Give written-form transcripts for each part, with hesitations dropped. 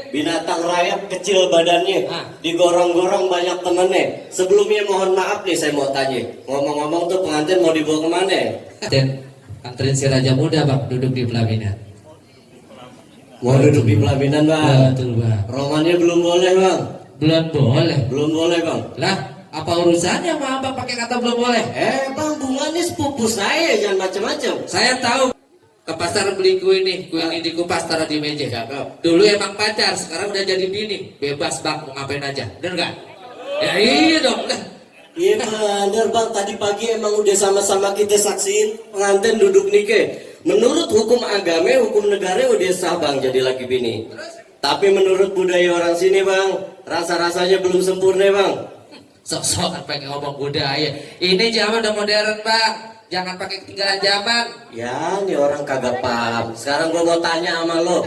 Binatang rayap kecil badannya, digorong-gorong banyak temennya. Sebelumnya mohon maaf nih saya mau tanya. Ngomong-ngomong tuh pengantin mau dibawa kemana? Dan anterin si Raja Muda bang duduk di pelaminan. Mau duduk di pelaminan bang? Betul bang. Romannya belum boleh bang? Belum boleh. Belum boleh bang? Lah apa urusannya sama abang pakai kata belum boleh? Bang bunganya sepupu saya, jangan macam-macam. Saya tahu. Ke pasar beli kue ini dikupas taruh di meja. Dulu emang pacar, sekarang udah jadi bini. Bebas bang, mau ngapain aja, bener nggak? Ya iya dong. Iya bener bang, tadi pagi emang udah sama-sama kita saksiin pengantin duduk nikah. Menurut hukum agama, hukum negara udah sah bang jadi laki bini. Tapi menurut budaya orang sini bang, rasa-rasanya belum sempurna bang. Sok-sokan pengen ngomong budaya. Ini zaman udah modern bang. Jangan pakai ketinggalan zaman. Ya, ini orang kagak paham. Sekarang gua mau tanya sama lo.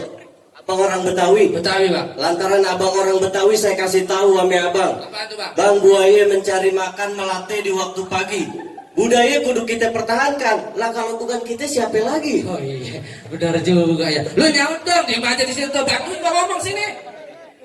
Abang orang Betawi? Betawi bang. Lantaran abang orang Betawi, saya kasih tahu sama abang. Apa itu bang? Bang buaya mencari makan melatih di waktu pagi. Budaya kudu kita pertahankan. Lah kalau bukan kita siapa lagi? Oh iya, benar juga ya. Lu nyaut dong, diam aja di situ. Bang, lu nggak ngomong sini.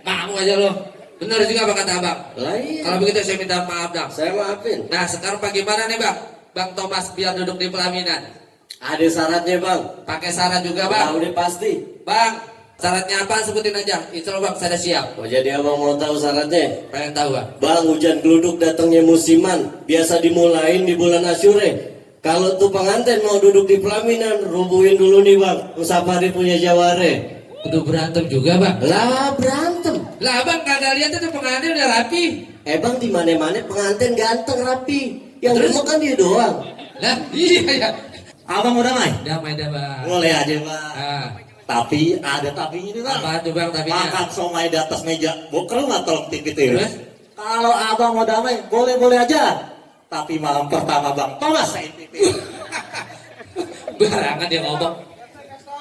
Mau aja lo. Benar juga apa kata abang. Lah iya. Kalau begitu saya minta maaf bang. Saya maafin. Nah sekarang bagaimana nih bang? Bang Thomas biar duduk di pelaminan. Ada syaratnya bang. Pakai syarat juga bang. Udah pasti. Bang, syaratnya apa sebutin aja. Insya Allah bang, saya siap. Oh jadi abang mau tahu syaratnya? Pengen tahu bang. Bang, hujan geluduk datangnya musiman. Biasa dimulain di bulan Asyure. Kalau tuh pengantin mau duduk di pelaminan, rubuhin dulu nih bang. Musafari punya jaware. Udah berantem juga bang. Lah berantem. Lah bang kagak lihat itu pengantin udah rapi. Bang di mana-mana pengantin ganteng rapi. Yang rumah kan dia doang. Lah iya ya. Abang udah main? Damai dah bang. Boleh aja bang. Ah, Tapi ada tapinya nih bang. apa tuh bang tapinya? Makan somai di atas meja. Bokel nggak tolong tipit itu. Terus? Kalau abang mau damai, boleh-boleh aja. Tapi malam pertama bang, Thomas saya tipit. Barangan dia ngomong.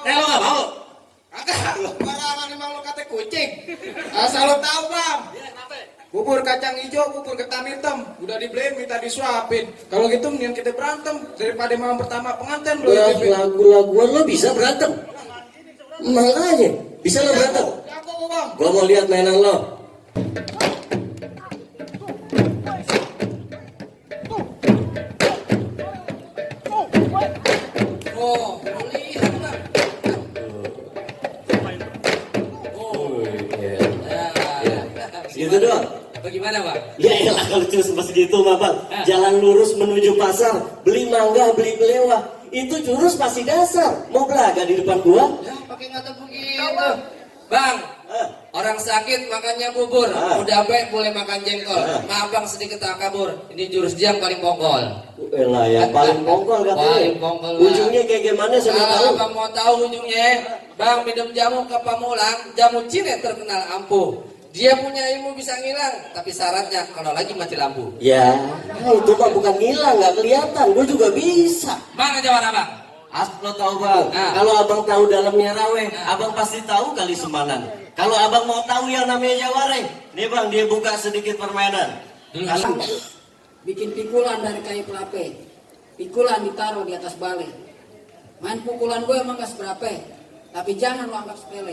Lo nggak mau? Kagak, barangan emang lo kata kucing. Asal lo tahu bang. Bubur kacang hijau, bubur ketan hitam, udah dibeliin minta disuapin. Kalau gitu mendingan kita berantem daripada malam pertama pengantin lo. Lagu-laguan lo bisa berantem. Makanya bisa lo berantem. Jago bang. Gua mau lihat mainan lo. Oh, lihat bang. Oh, Gitu doang. bagaimana bang? Ya elah kalau cuma segitu mah bang. Jalan lurus menuju pasar, beli mangga, beli belewah. Itu jurus pasti dasar. Mau belaga di depan gua? Ya pakai kata begitu. Bang, orang sakit makannya bubur, udah baik boleh makan jengkol. Maaf bang sedikit tak kabur. Ini jurus jam paling pongkol. Elah yang paling pongkol katanya. Paling pongkol, Bang. Ujungnya kayak gimana saya mau tahu. Kalau bang mau tahu ujungnya, bang minum jamu ke Pamulang, jamu ciret terkenal ampuh. Dia punya ilmu bisa ngilang, tapi syaratnya kalau lagi mati lampu. Ya, itu mah bukan ngilang, nggak kelihatan. Gua juga bisa. Bang aja warna bang. Lo tahu bang, kalau abang tahu dalamnya rawe, abang pasti tahu kali semanan. Kalau abang mau tahu yang namanya jaware, nih bang dia buka sedikit permainan. Bikin pikulan dari kayu pelape. Pikulan ditaruh di atas balai. Main pukulan gue emang gak seberapa, tapi jangan lo anggap sepele.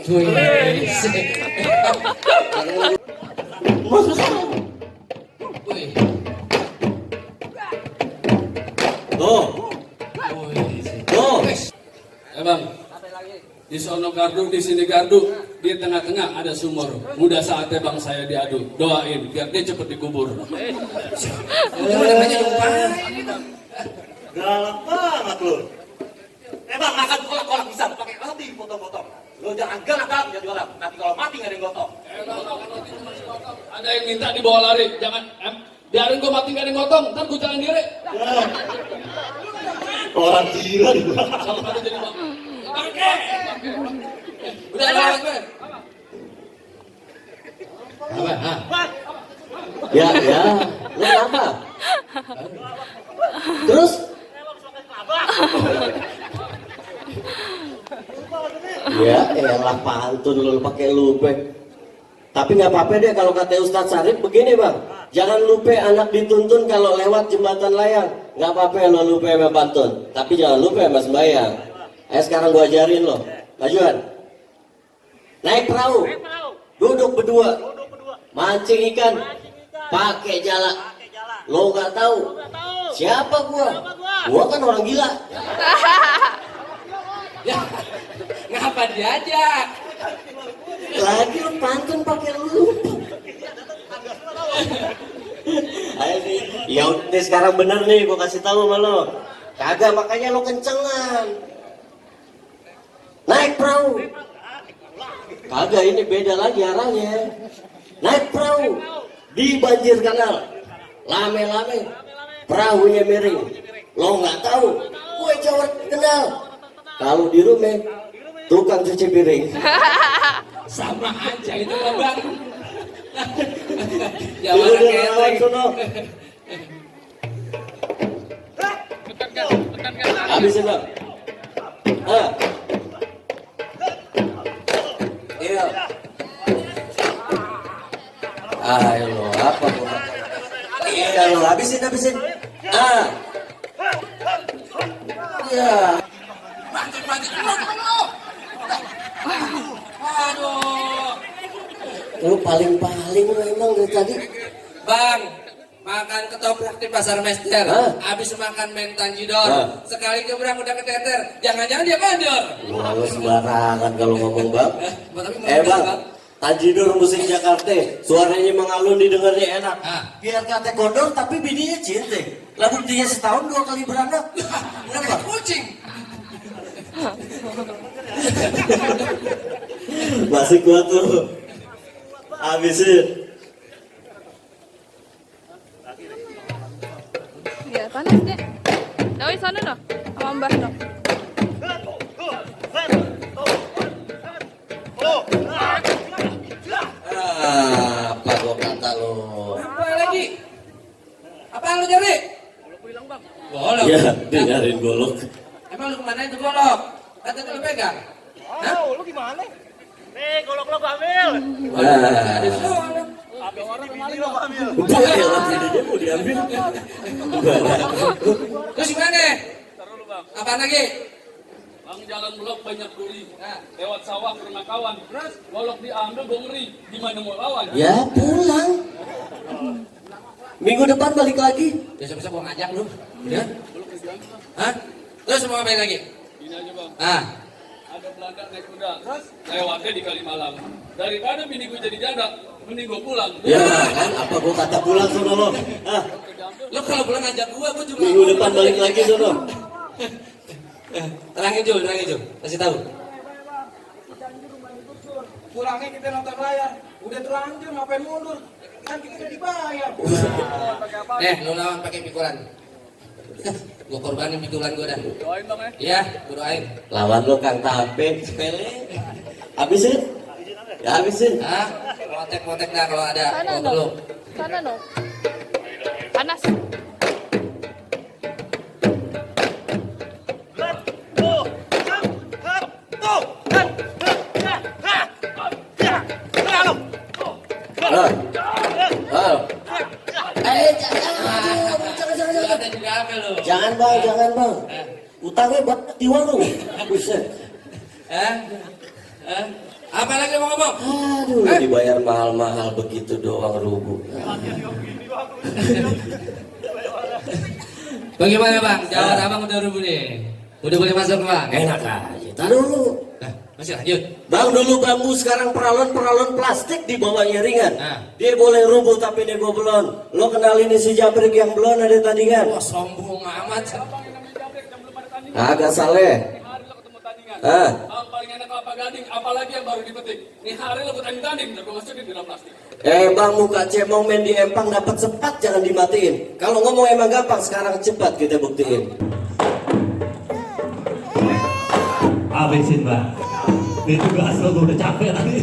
Wih. Tuh, tuh. Bang, di sono gardu, di sini gardu, di tengah-tengah ada sumur. Mudah saatnya bang saya diadu. Doain biar dia cepet dikubur. Namanya lupa. Galak banget lo. Bang makan kolak-kolak bisa pakai roti potong-potong. Lo jangan galak jadi orang. Nanti kalau mati nggak ada yang gotong. Ada yang minta dibawa lari, jangan. Biarin gue mati gak ada yang gotong, ntar gue jalan diri. Orang gila di belakang. Kalau pada jadi bang. Udah lewat gue. Apa? Ya, lo apa? Terus? Ya, elah pantun lo pakai lupe. Tapi nggak apa-apa deh kalau kata Ustadz Sarif begini bang. Jangan lupa anak dituntun kalau lewat jembatan layang. Nggak apa-apa lo lupa sama pantun. Tapi jangan lupa sama sembahyang. Ayo sekarang gua ajarin lo. Majuan. Naik perahu. duduk berdua, mancing ikan, pakai jala. Lo nggak tahu siapa gua? Gua kan orang gila. Ya, ngapa diajak? Lagi lu pantun pakai lu. Ayo nih, ya udah sekarang bener nih, gua kasih tahu sama lo. Kagak, makanya lo kencengan. Naik perahu. Kagak, ini beda lagi arahnya. Naik perahu di banjir kanal. Lame-lame, perahunya miring. Lo nggak tahu, gue jawab kenal. Kalau di rumah, tukang cuci piring. Sama aja itu mah bang. Udah, Jawaban lawan keling. sono. Habisin bang. Ah. Iya. Ayo lo, apa gua? Iya lo, habisin. Ah. Iya. Lu paling-paling lu emang dari tadi. Bang, makan ketoprak di pasar Mester. Hah? Habis makan main tanjidor. Hah? Sekali keberang udah keteter. Jangan-jangan dia mandor. Wah, lu sembarangan kalau ngomong bang. Tapi Bang, Tajidor musik Jakarta, suaranya mengalun didengarnya enak. Ah. Biar kata gondor tapi bininya cinta. Lah buktinya setahun 2 kali beranak. Kenapa? Kucing. Masih kuat tuh. Habisin. Ya panas deh. Doi sana noh, sama Mbah noh. Apa gua kata lo? Apa lagi? Apa lu cari? Golok. Ya, dengerin golok. Emang lu kemana itu golok? Kata lu pegang. Hah? Lu gimana? Nih, golok lo gua ambil. Ada soal. Habis ini bini lo gua ambil. Boleh lah, jadinya mau diambil. Terus gimana? Apaan lagi? Bang, jalan blok banyak duri. Nah. Lewat sawah pernah kawan. Golok diambil gue ngeri. Gimana mau lawan? Ya pulang. Minggu depan balik lagi. Besok-besok gua ngajak lu. Udah? Hah? Terus mau ngapain lagi? Ini aja bang. Ah. Ada Belanda naik kuda. Lewatnya di Kalimalang. Daripada bini gue jadi janda, mending gue pulang. Ya kan, apa gua kata pulang sono lo? Ah, Lu kalau pulang ngajak gua juga. minggu depan balik lagi sono. Terangin Jul. Kasih tahu. Pulangnya kita nonton layar. Udah terlanjur ngapain mundur? Kan kita udah dibayar. Lu lawan pakai pikulan. Gua korbanin pikulan gua dah. Doain bang ya. Iya, gua doain. Lawan lo Kang Tape, sepele. Habisin? Ya habisin. Ah, motek dah kalau ada. Sana Kalau perlu. noh, sana noh. Panas. Ah. Ah. Jangan. Ada juga apa lu? Jangan bang. Utangnya banget di warung. Buset. Apa lagi mau ngomong? Aduh, dibayar mahal-mahal begitu doang rubuh. Bagaimana bang? Jawaban abang udah rubuh nih. Udah boleh masuk bang? Enak aja. Taruh dulu. Masih lanjut. Bang, dulu bambu, sekarang peralon plastik di bawahnya ringan. Nah. Dia boleh rubuh tapi nego belon. Lo kenal ini si Jabrik yang belon ada tadi kan? Wah sombong amat. Agak saleh. Hari lo ketemu tandingan. Ah. Bang, paling enak kelapa gading. Apalagi yang baru dipetik. Nih hari lo tanding. Udah gue masukin di dalam plastik. Bang, muka cemong main di empang dapat sepat jangan dimatiin. Kalau ngomong emang gampang, sekarang cepat kita buktiin. Habisin, Bang. Itu gas lo gua udah capek tadi.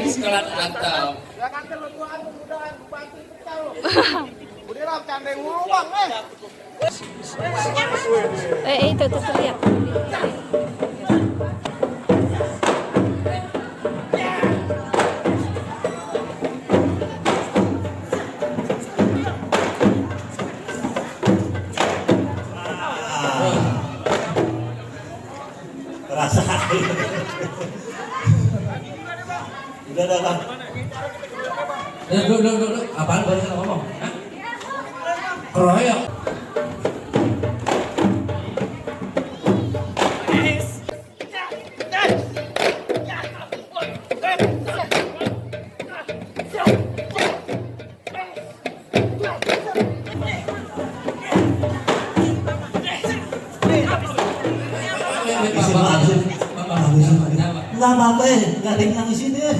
Sekolah hantam. Ya kan kalau gua mudahan bantu pecah lo. Udah lah, candeng mulu bang, Itu tuh lihat. Terasa. Udah dah bang. Dulu. Apaan baru ngomong? Hah? Keroyok. Nggak apa-apa, nggak ada yang nangisin deh.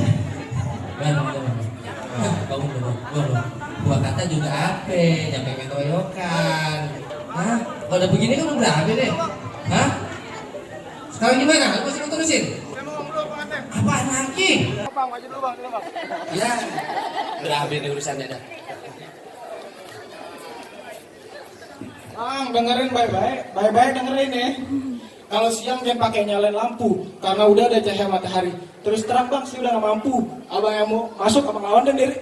Gua kata juga apa, nyampe ketoyokan. Hah? Kalau udah begini kan udah apa deh? Hah? Sekarang gimana? Lu masih mau terusin? Apaan lagi? Bang, maju dulu bang, Ya, udah habis nih urusannya dah. Bang, dengerin baik-baik dengerin ya. Kalau siang jangan pakai nyalain lampu, karena udah ada cahaya matahari. Terus terang bang, sih udah nggak mampu. Abang yang mau masuk, abang lawan dan diri.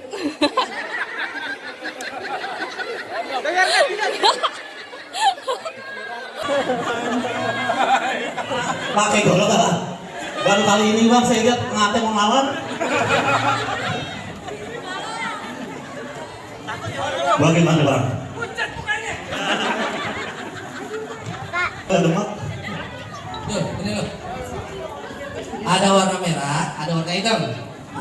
Pakai golok lah. Baru kali ini bang saya lihat pengantin mau lawan. Bagaimana bang? Demak. Tuh, ini loh. Ada warna merah, ada warna hitam.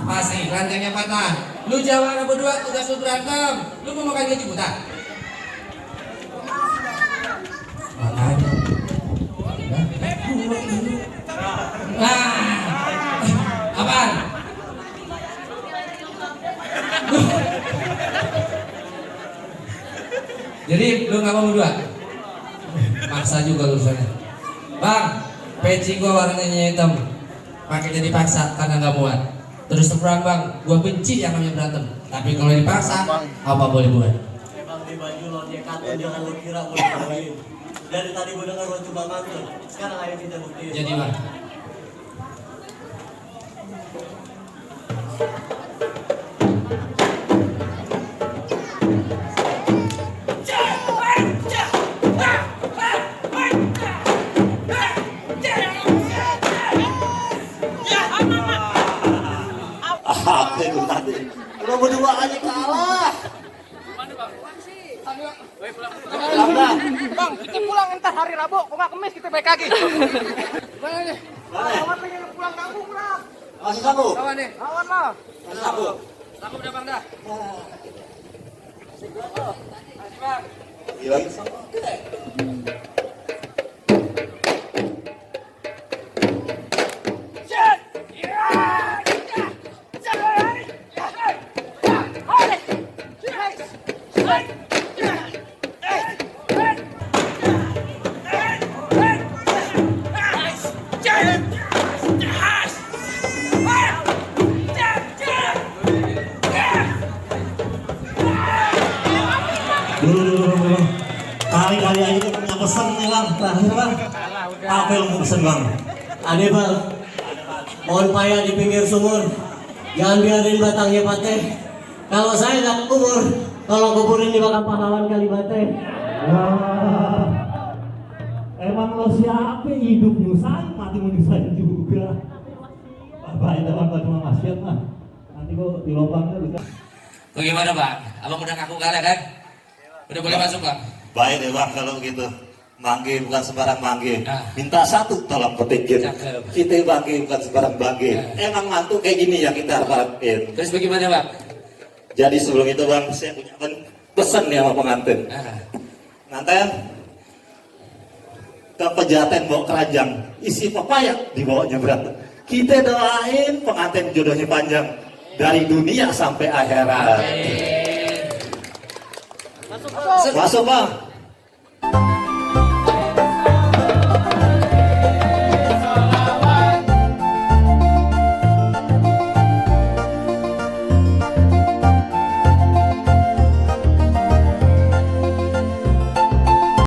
Pasti ranjangnya patah. Lu Jawa berdua tugas lu berantem. Lu mau makan gaji buta? Makanya. Nah, apaan? Jadi lu nggak mau berdua? Maksa juga urusannya. Bang, peci gua warnanya hitam. Pakai jadi paksa karena nggak muat. Terus terang bang, gua benci yang namanya berantem. Tapi kalau dipaksa, apa boleh buat? Emang di baju lo kato jangan lo kira gue buktiin. Dari tadi gue dengar lo coba mantul. Sekarang ayo kita buktiin. Jadi bang. Apa itu tadi? Lo berdua aja kalah. Bang, kita pulang entar hari Rabu, kok nggak Kemis kita balik lagi. Mana nih? Lawan pengen pulang kampung pulang. Masih sabu? Lawan nih. Lawan lah. Masih sabu? Sabu udah bang dah. Gila. Dulu. Kali-kali aja kita punya pesan nih bang. Terakhir bang. Apa yang mau pesan bang? Ade bang, mohon payah di pinggir sumur. Jangan biarin batangnya patah. Kalau saya nggak kubur, tolong kuburin di makam pahlawan Kalibate. Emang lo siapa hidup nyusahin, mati mau nyusahin juga. Baik teman cuma maksiat mah. Nanti gua di lubangnya bisa. Bagaimana bang? Abang udah ngaku kalah kan? Udah boleh masuk bang? Baik deh bang kalau gitu. Mangge bukan sembarang mangge. Ah. Minta satu tolong petikin. Cakep. Kita bangge bukan sembarang bangge. Emang mantu kayak gini ya kita harapin. Terus bagaimana bang? Jadi sebelum itu bang, saya punya pesan nih sama pengantin. Nganten ke pejaten bawa keranjang, isi pepaya dibawanya berantem. Kita doain pengantin jodohnya panjang dari dunia sampai akhirat. Masuk bang.